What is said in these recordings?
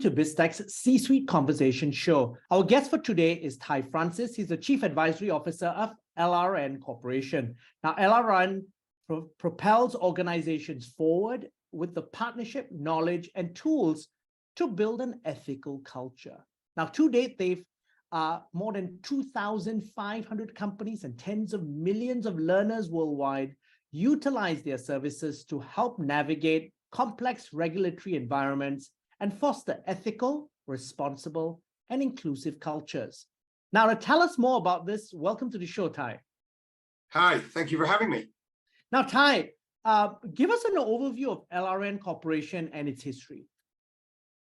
to BizTech's C-Suite Conversation Show. Our guest for today is Ty Francis. He's the Chief Advisory Officer of LRN Corporation. Now, LRN propels organizations forward with the partnership, knowledge, and tools to build an ethical culture. Now, to date, they've more than 2,500 companies and tens of millions of learners worldwide utilize their services to help navigate complex regulatory environments and foster ethical, responsible, and inclusive cultures. Now, to tell us more about this, welcome to the show, Ty. Hi, thank you for having me. Now, Ty, give us an overview of LRN Corporation and its history.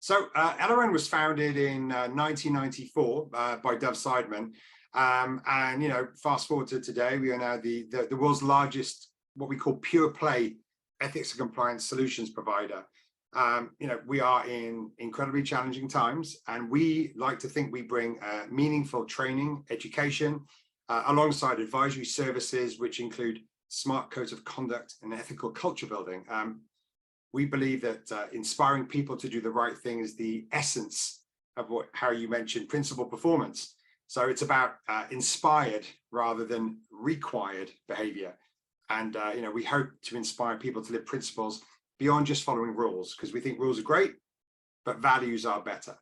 So LRN was founded in 1994 by Dov Seidman. And, fast forward to today, we are now the world's largest, what we call pure play ethics and compliance solutions provider. We are in incredibly challenging times, and we like to think we bring meaningful training, education, alongside advisory services, which include smart codes of conduct and ethical culture building. We believe that inspiring people to do the right thing is the essence of how you mentioned principal performance. So it's about inspired rather than required behavior. And, we hope to inspire people to live principles beyond just following rules, because we think rules are great, but values are better.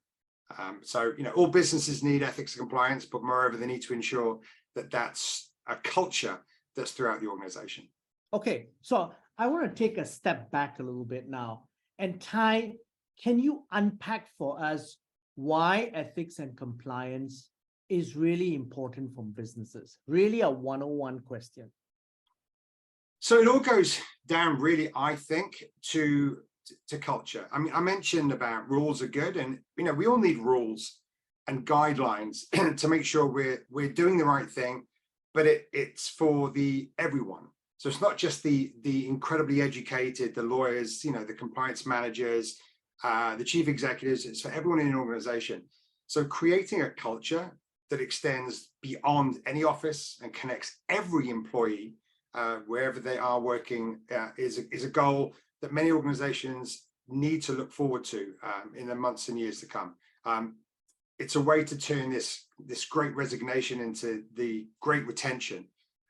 All businesses need ethics and compliance, but moreover, they need to ensure that that's a culture that's throughout the organization. Okay, so I want to take a step back a little bit now. And Ty, can you unpack for us why ethics and compliance is really important for businesses? Really a 101 question. So it all goes down really, I think, to culture. I mean, I mentioned about rules are good, and we all need rules and guidelines to make sure we're doing the right thing, but it's for everyone. So it's not just the incredibly educated, the lawyers, the compliance managers, the chief executives. It's for everyone in an organization. So creating a culture that extends beyond any office and connects every employee wherever they are working is a goal that many organizations need to look forward to in the months and years to come. It's a way to turn this great resignation into the great retention.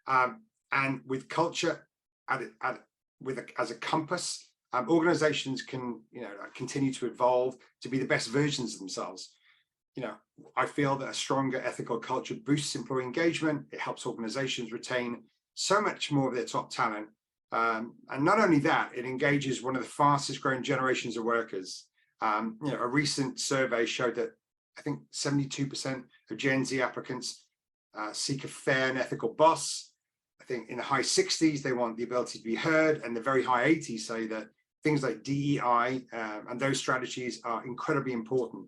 And with culture as a compass, organizations can continue to evolve to be the best versions of themselves. I feel that a stronger ethical culture boosts employee engagement. It helps organizations retain so much more of their top talent. And not only that, it engages one of the fastest growing generations of workers. A recent survey showed that I think 72% of Gen Z applicants seek a fair and ethical boss. I think in the high 60s, they want the ability to be heard, and the very high 80s say that things like DEI and those strategies are incredibly important.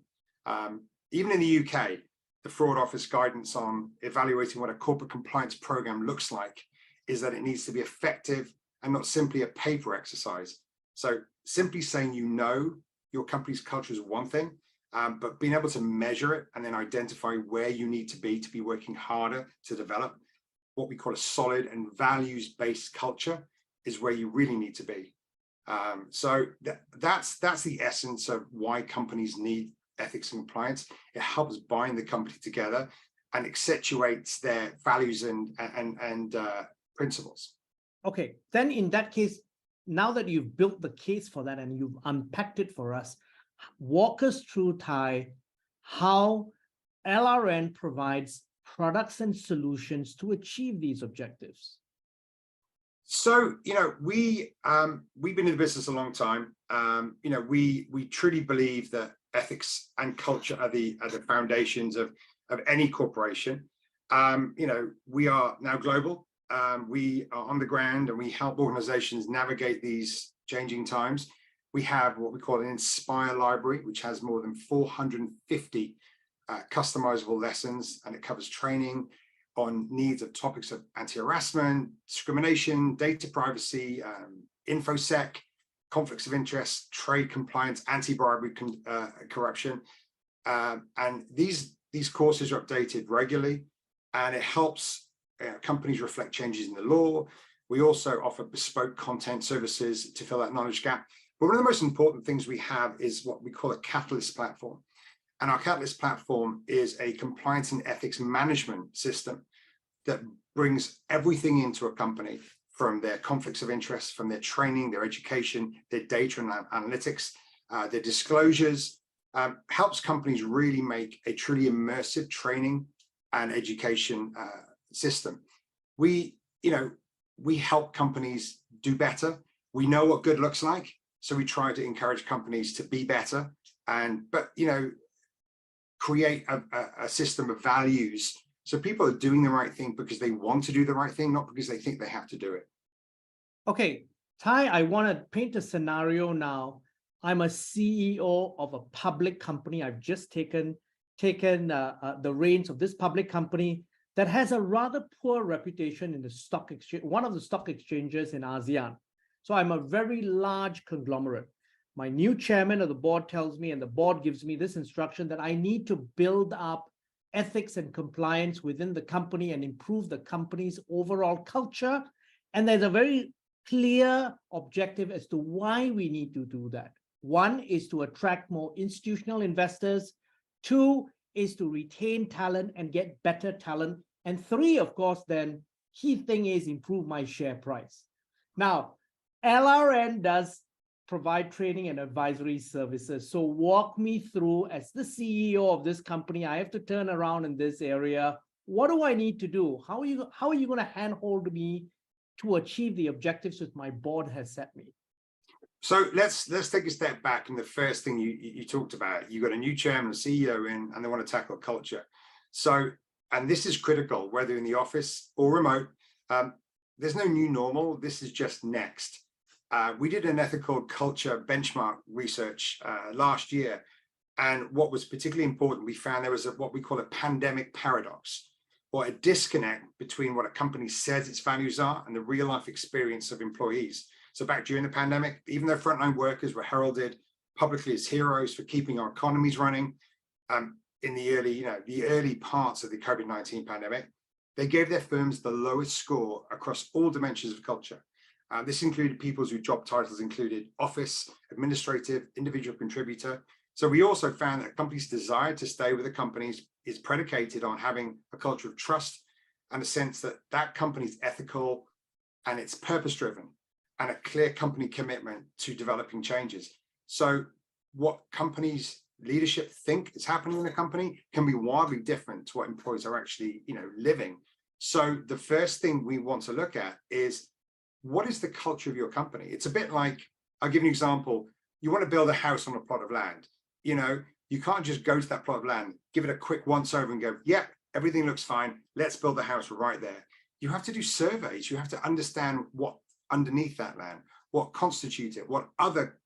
Even in the UK, the Fraud Office guidance on evaluating what a corporate compliance program looks like is that it needs to be effective and not simply a paper exercise. So simply saying your company's culture is one thing, but being able to measure it and then identify where you need to be working harder to develop what we call a solid and values-based culture is where you really need to be. So that's the essence of why companies need ethics and compliance. It helps bind the company together and accentuates their values and principles. Okay, then in that case, now that you've built the case for that and you've unpacked it for us, walk us through, Ty, how LRN provides products and solutions to achieve these objectives. So, we've been in the business a long time. We truly believe that ethics and culture are the foundations of any corporation. We are now global. We are on the ground, and we help organizations navigate these changing times. We have what we call an Inspire library, which has more than 450 customizable lessons, and it covers training on needs of topics of anti-harassment, discrimination, data privacy, InfoSec, conflicts of interest, trade compliance, anti-bribery, corruption. And these courses are updated regularly, and it helps companies reflect changes in the law. We also offer bespoke content services to fill that knowledge gap. But one of the most important things we have is what we call a catalyst platform. And our catalyst platform is a compliance and ethics management system that brings everything into a company, from their conflicts of interest, from their training, their education, their data and analytics, their disclosures, helps companies really make a truly immersive training and education system. We help companies do better. We know what good looks like, so we try to encourage companies to be better, but create a system of values so people are doing the right thing because they want to do the right thing, not because they think they have to do it. Okay, Ty, I want to paint a scenario now. I'm a CEO of a public company. I've just taken the reins of this public company that has a rather poor reputation in the stock exchange, one of the stock exchanges in ASEAN. So I'm a very large conglomerate. My new chairman of the board tells me, and the board gives me this instruction, that I need to build up ethics and compliance within the company and improve the company's overall culture. And there's a very clear objective as to why we need to do that. One is to attract more institutional investors. Two is to retain talent and get better talent. And three, of course, then key thing is improve my share price. Now, LRN does provide training and advisory services. So walk me through, as the CEO of this company, I have to turn around in this area. What do I need to do? How are you going to handhold me to achieve the objectives that my board has set me? So let's take a step back. And the first thing you talked about, you got a new chairman, a CEO in, and they want to tackle culture. So, and this is critical, whether in the office or remote. There's no new normal. This is just next. We did an ethical culture benchmark research last year. And what was particularly important, we found there was what we call a pandemic paradox, or a disconnect between what a company says its values are and the real life experience of employees. So back during the pandemic, even though frontline workers were heralded publicly as heroes for keeping our economies running, in the early parts of the COVID-19 pandemic, they gave their firms the lowest score across all dimensions of culture. This included people whose job titles included office, administrative, individual contributor. So we also found that companies' desire to stay with the companies is predicated on having a culture of trust and a sense that that company's ethical and it's purpose-driven, and a clear company commitment to developing changes. So what companies' leadership think is happening in the company can be wildly different to what employees are actually living. So the first thing we want to look at is, what is the culture of your company? It's a bit like, I'll give you an example. You want to build a house on a plot of land. You can't just go to that plot of land, give it a quick once over and go, yeah, everything looks fine, let's build the house right there. You have to do surveys. You have to understand what underneath that land, what constitutes it, what other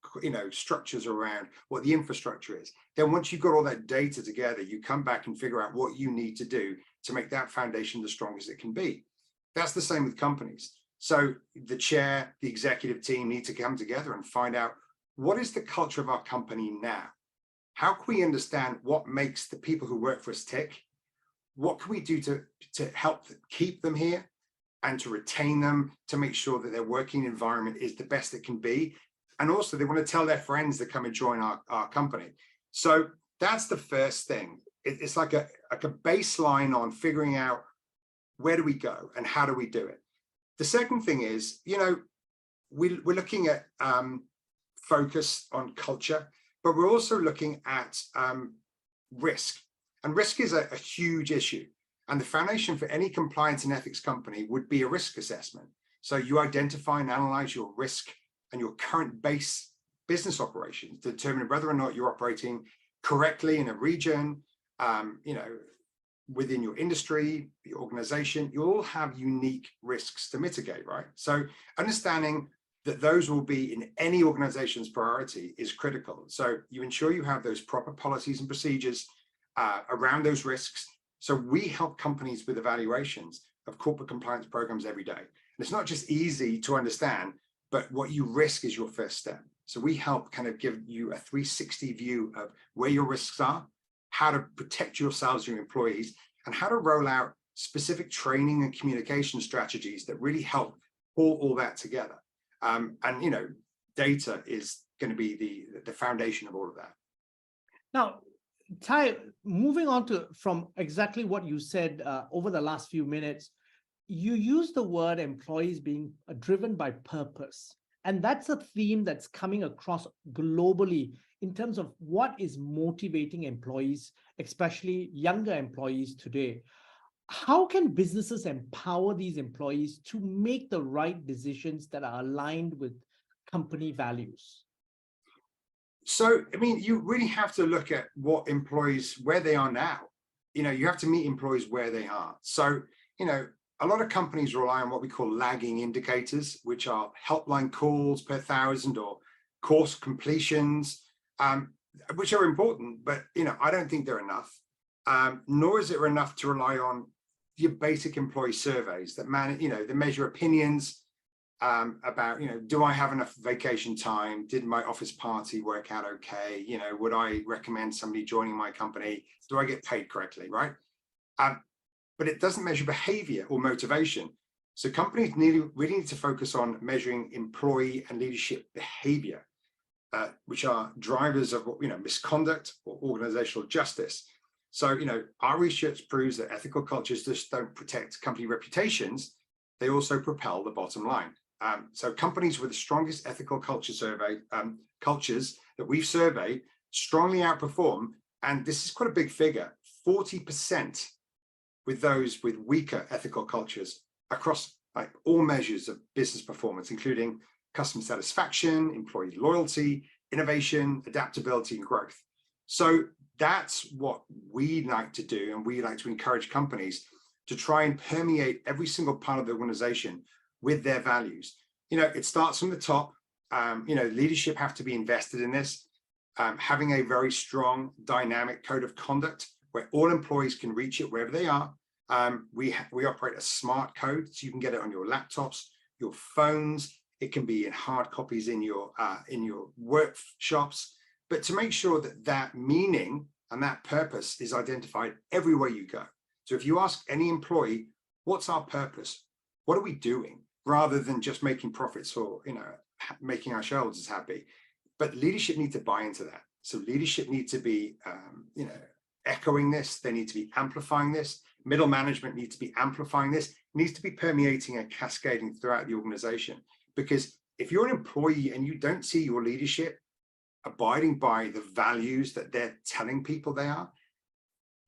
structures are around, what the infrastructure is. Then once you've got all that data together, you come back and figure out what you need to do to make that foundation the strongest it can be. That's the same with companies. So the chair, the executive team need to come together and find out, what is the culture of our company now? How can we understand what makes the people who work for us tick? What can we do to help keep them here and to retain them, to make sure that their working environment is the best it can be? And also they want to tell their friends to come and join our company. So that's the first thing. It's like a baseline on figuring out, where do we go and how do we do it? The second thing is, we're looking at focus on culture, but we're also looking at risk. And risk is a huge issue. And the foundation for any compliance and ethics company would be a risk assessment. So you identify and analyze your risk and your current base business operations to determine whether or not you're operating correctly in a region, within your industry, the organization. You all have unique risks to mitigate, right? So understanding that those will be in any organization's priority is critical. So you ensure you have those proper policies and procedures around those risks. So we help companies with evaluations of corporate compliance programs every day. And it's not just easy to understand, but what you risk is your first step. So we help kind of give you a 360 view of where your risks are, how to protect yourselves, your employees, and how to roll out specific training and communication strategies that really help pull all that together. And data is going to be the foundation of all of that. Now, Ty, moving on to from exactly what you said over the last few minutes, you use the word employees being driven by purpose. And that's a theme that's coming across globally in terms of what is motivating employees, especially younger employees today. How can businesses empower these employees to make the right decisions that are aligned with company values? So, I mean, you really have to look at what employees, where they are now. You know, you have to meet employees where they are. So, you know, a lot of companies rely on what we call lagging indicators, which are helpline calls per thousand or course completions, which are important, but, you know, I don't think they're enough. Nor is it enough to rely on your basic employee surveys that they measure opinions about, you know, do I have enough vacation time? Did my office party work out okay? You know, would I recommend somebody joining my company? Do I get paid correctly, right? But it doesn't measure behavior or motivation. So companies really need to focus on measuring employee and leadership behavior, which are drivers of, you know, misconduct or organizational justice. So, you know, our research proves that ethical cultures just don't protect company reputations, they also propel the bottom line. So companies with the strongest ethical culture cultures that we've surveyed strongly outperform, and this is quite a big figure, 40% with those with weaker ethical cultures across like all measures of business performance, including customer satisfaction, employee loyalty, innovation, adaptability, and growth. So that's what we like to do, and we like to encourage companies to try and permeate every single part of the organization with their values. You know, it starts from the top. You know, leadership have to be invested in this. Having a very strong dynamic code of conduct where all employees can reach it wherever they are. We operate a smart code, so you can get it on your laptops, your phones. It can be in hard copies in your workshops. But to make sure that that meaning and that purpose is identified everywhere you go. So if you ask any employee, what's our purpose? What are we doing? Rather than just making profits or, you know, making our shareholders happy. But leadership need to buy into that. So leadership need to be, you know, echoing this. They need to be amplifying this. Middle management needs to be amplifying this. It needs to be permeating and cascading throughout the organization. Because if you're an employee and you don't see your leadership abiding by the values that they're telling people they are,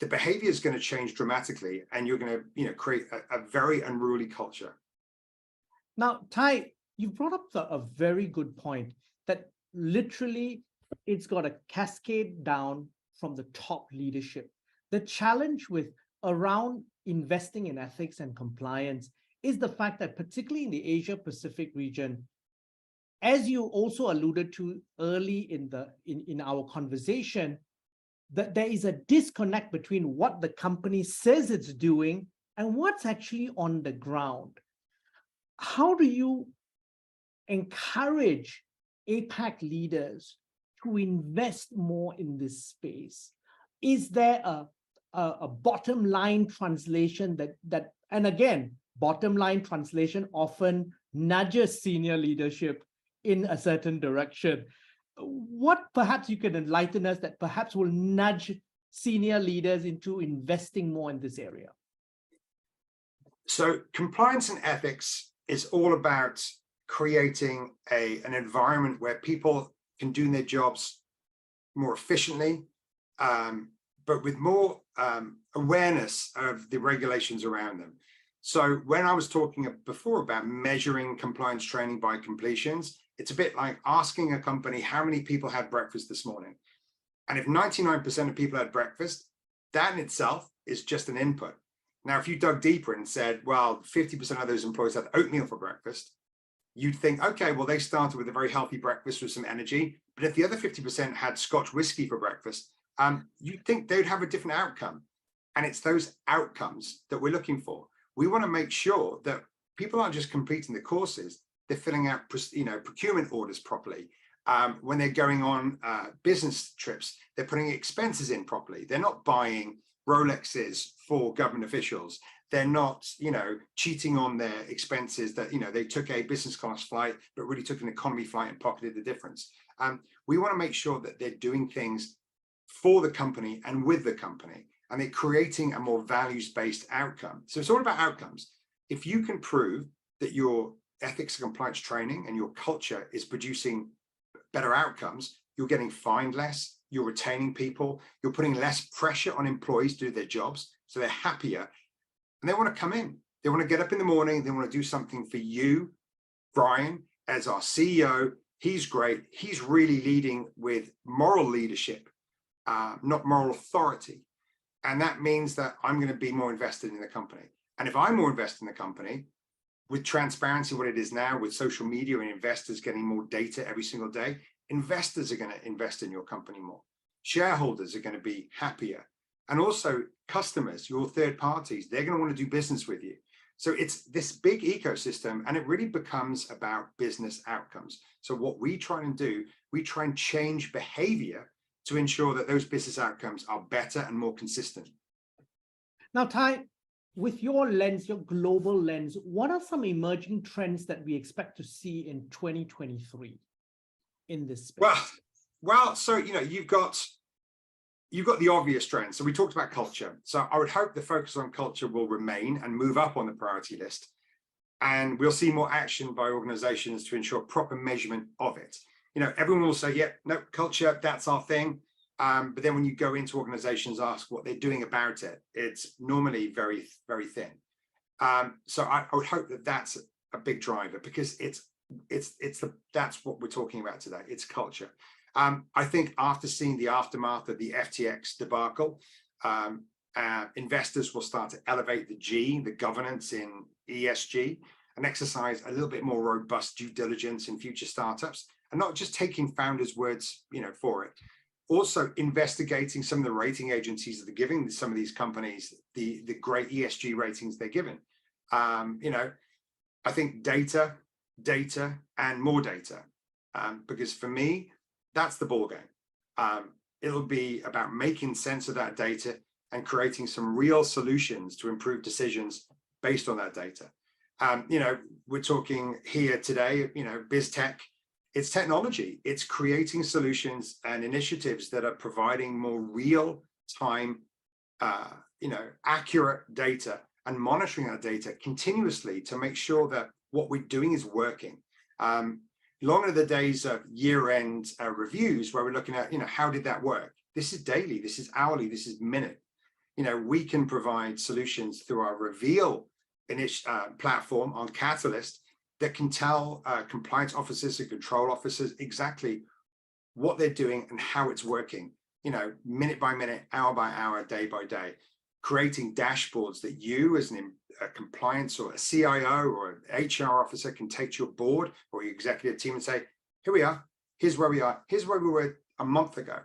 the behavior is going to change dramatically, and you're going to, you know, create a very unruly culture. Now, Ty, you brought up a very good point that literally it's got to cascade down from the top leadership. The challenge with around investing in ethics and compliance is the fact that particularly in the Asia Pacific region, as you also alluded to early in our conversation, that there is a disconnect between what the company says it's doing and what's actually on the ground. How do you encourage APAC leaders to invest more in this space? Is there a bottom line translation that and again, bottom line translation often nudges senior leadership in a certain direction? What perhaps you can enlighten us that perhaps will nudge senior leaders into investing more in this area? So compliance and ethics is all about creating an environment where people can do their jobs more efficiently, but with more awareness of the regulations around them. So when I was talking before about measuring compliance training by completions, it's a bit like asking a company how many people had breakfast this morning. And if 99% of people had breakfast, that in itself is just an input. Now, if you dug deeper and said, well, 50% of those employees had oatmeal for breakfast, you'd think, okay, well, they started with a very healthy breakfast with some energy. But if the other 50% had Scotch whiskey for breakfast, you'd think they'd have a different outcome. And it's those outcomes that we're looking for. We want to make sure that people aren't just completing the courses, they're filling out, you know, procurement orders properly. When they're going on business trips, they're putting expenses in properly. They're not buying Rolexes for government officials. They're not, you know, cheating on their expenses that, you know, they took a business class flight, but really took an economy flight and pocketed the difference. We want to make sure that they're doing things for the company and with the company, and they're creating a more values-based outcome. So it's all about outcomes. If you can prove that your ethics and compliance training and your culture is producing better outcomes, you're getting fined less, you're retaining people, you're putting less pressure on employees to do their jobs, so they're happier, and they want to come in. They want to get up in the morning, they want to do something for you. Brian, as our CEO, he's great. He's really leading with moral leadership, not moral authority. And that means that I'm going to be more invested in the company. And if I'm more invested in the company, with transparency, what it is now, with social media and investors getting more data every single day, investors are going to invest in your company more. Shareholders are going to be happier. And also customers, your third parties, they're going to want to do business with you. So it's this big ecosystem, and it really becomes about business outcomes. So what we try and do, we try and change behavior to ensure that those business outcomes are better and more consistent. Now, Ty, with your lens, your global lens, what are some emerging trends that we expect to see in 2023 in this space? Well, so, you've got the obvious trends. So we talked about culture. So I would hope the focus on culture will remain and move up on the priority list. And we'll see more action by organizations to ensure proper measurement of it. Everyone will say, yeah, no, culture, that's our thing. But then when you go into organizations, ask what they're doing about it, it's normally very, very thin. So I would hope that that's a big driver, because that's what we're talking about today. It's culture. I think after seeing the aftermath of the FTX debacle, investors will start to elevate the governance in ESG, and exercise a little bit more robust due diligence in future startups, and not just taking founders' words, for it. Also investigating some of the rating agencies that are giving some of these companies the great ESG ratings they're given. I think data, and more data, because for me, that's the ball game. It'll be about making sense of that data and creating some real solutions to improve decisions based on that data. We're talking here today, BizTech. It's technology. It's creating solutions and initiatives that are providing more real-time, accurate data, and monitoring that data continuously to make sure that what we're doing is working. Long are the days of year-end reviews where we're looking at, how did that work? This is daily, this is hourly, this is minute. We can provide solutions through our Reveal platform on Catalyst that can tell compliance officers and control officers exactly what they're doing and how it's working, minute by minute, hour by hour, day by day, creating dashboards that you as a compliance or a CIO or an HR officer can take to your board or your executive team and say, here we are, here's where we are, here's where we were a month ago.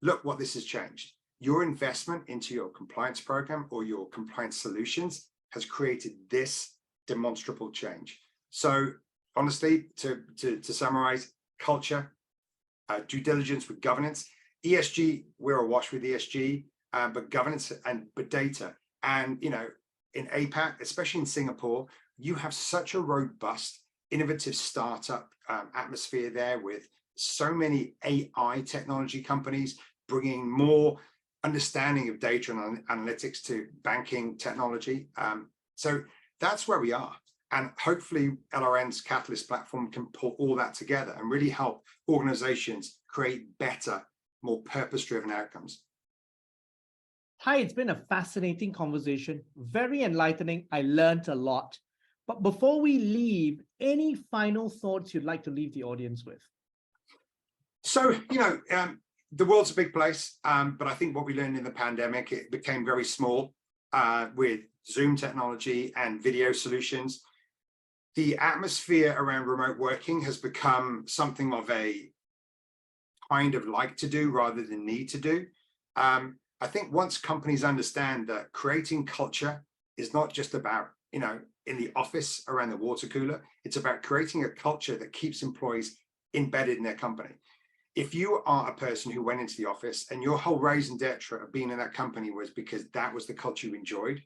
Look what this has changed. Your investment into your compliance program or your compliance solutions has created this demonstrable change. So honestly, to summarize, culture, due diligence with governance, ESG, we're awash with ESG, but governance but data. And, in APAC, especially in Singapore, you have such a robust, innovative startup atmosphere there with so many AI technology companies bringing more understanding of data and analytics to banking technology. So that's where we are. And hopefully LRN's Catalyst platform can pull all that together and really help organizations create better, more purpose-driven outcomes. Hi, it's been a fascinating conversation, very enlightening. I learned a lot. But before we leave, any final thoughts you'd like to leave the audience with? So, the world's a big place, but I think what we learned in the pandemic, it became very small with Zoom technology and video solutions. The atmosphere around remote working has become something of a kind of like to do rather than need to do. I think once companies understand that creating culture is not just about, in the office around the water cooler, it's about creating a culture that keeps employees embedded in their company. If you are a person who went into the office and your whole raison d'etre of being in that company was because that was the culture you enjoyed,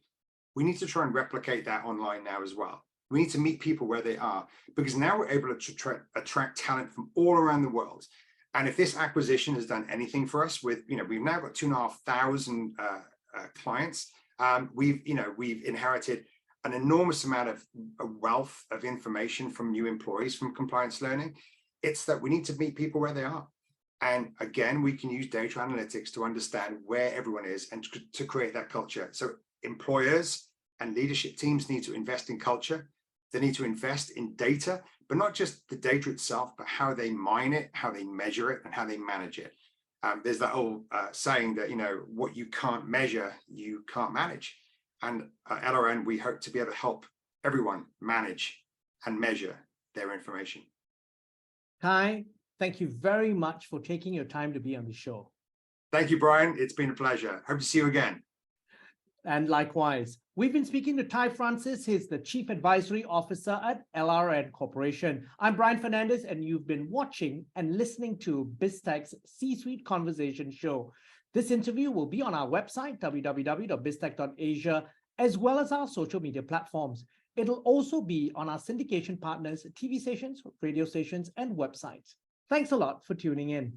we need to try and replicate that online now as well. We need to meet people where they are, because now we're able to attract talent from all around the world. And if this acquisition has done anything for us with, we've now got 2,500 clients. We've inherited an enormous amount of a wealth of information from new employees from compliance learning. It's that we need to meet people where they are. And again, we can use data analytics to understand where everyone is and to create that culture. So employers and leadership teams need to invest in culture. They need to invest in data, but not just the data itself, but how they mine it, how they measure it, and how they manage it. There's that old saying that, what you can't measure, you can't manage. And at LRN, we hope to be able to help everyone manage and measure their information. Ty, thank you very much for taking your time to be on the show. Thank you, Brian. It's been a pleasure. Hope to see you again. And likewise, we've been speaking to Ty Francis. He's the Chief Advisory Officer at LRN Corporation. I'm Brian Fernandez, and you've been watching and listening to BizTech's C-Suite Conversation Show. This interview will be on our website, www.biztech.asia, as well as our social media platforms. It'll also be on our syndication partners, TV stations, radio stations, and websites. Thanks a lot for tuning in.